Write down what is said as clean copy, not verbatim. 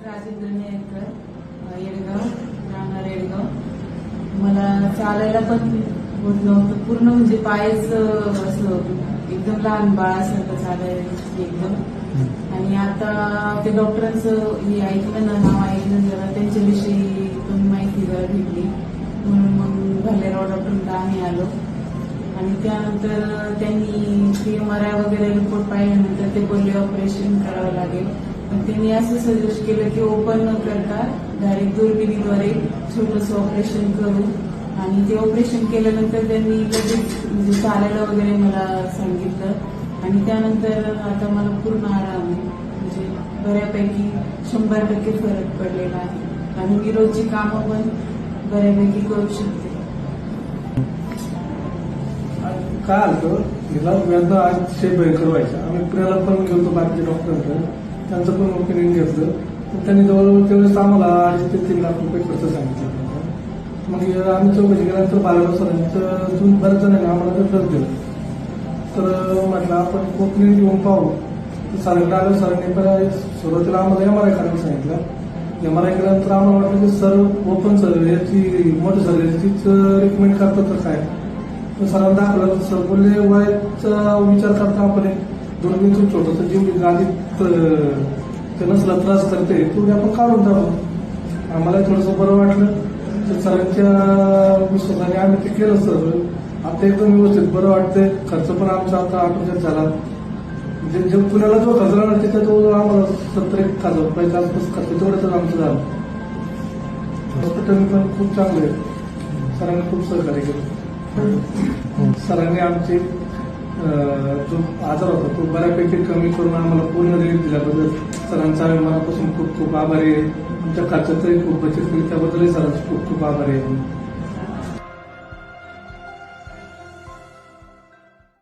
राजेंद्र नेरकर, येडगाव, राहणार येडगाव. मला चालायला पण होत नव्हतं, पूर्ण म्हणजे पायच असं एकदम लहान बाळासारखं चालायचं एकदम. आणि आता ते डॉक्टरांचं हे ऐकलं ना, नाव ऐकलं जरा, त्यांच्याविषयी पण माहिती जरा भेटली, म्हणून मग भालेराव डॉक्टरांना आम्ही आलो. आणि त्यानंतर त्यांनी MRI वगैरे रिपोर्ट पाहिल्यानंतर ते बोलले ऑपरेशन करावं लागेल. पण त्यांनी असं सजेस्ट केलं की ओपन न करता डायरेक्ट दुर्बिणीद्वारे छोटंसं ऑपरेशन करू. आणि ते ऑपरेशन केल्यानंतर त्यांनी लगेच म्हणजे चालायला वगैरे मला सांगितलं. आणि त्यानंतर आता मला पूर्ण आराम आहे, म्हणजे बऱ्यापैकी 100% फरक पडलेला आहे. आणि मी रोजची कामं पण बऱ्यापैकी करू शकते. काय आलं हिला वेदना अतिशय भयंकर व्हायच्या. आम्ही पुण्याला पण गेलो बाकीच्या डॉक्टरांकडे, त्यांचं पण ओपिनियन घेतलं. तर त्यांनी जवळजवळ त्यावेळेस आम्हाला 2.5 ते 3 लाख रुपये खर्च सांगितला. मग आम्ही चौकशी केल्यानंतर बालाराव सरांचं बऱ्याच जणांनी आम्हाला रेफरन्स दिलं. तर म्हटलं आपण ओपिनियन घेऊन पाहू. तर सरांकडे आलं, सरांनी सुरुवातीला आम्हाला MRI करायला सांगितलं. MRI केल्यानंतर आम्हाला वाटलं की सर ओपन सर्जरीची मोठी सर्जरीचीच रिकमेंड करतात तर काय. सरांना दाखवलं, सर बोलले वयाचा विचार करता आपण दुर्बीणचं छोटंसं जेवढी गादीत ते नसला त्रास करते तेवढी आपण काढून टाकू. आम्हाला थोडंसं बरं वाटलं. तर सरांच्या विश्वासाने आम्ही ते केलं. सर आता एकदम व्यवस्थित बरं वाटतंय. खर्च पण आमचा आता 8,000 झाला. जे पुण्याला जो खर्च राहणार त्याच्याजवळ आम्हाला 70,000 रुपयाच्या आसपास खर्च तेवढंच आमचं झालं. हॉस्पिटल पण खूप चांगलं आहे. सरांनी खूप सहकार्य केलं. सरांनी आमचे जो आजार होता तो बऱ्यापैकी कमी करून आम्हाला पूर्ण रिलीफ दिल्याबद्दल सरांचा आम्ही मनापासून खूप खूप आभारी आहे. आमच्या खर्चातही खूप बचत केली त्याबद्दलही सरांचे खूप खूप आभारी आहे.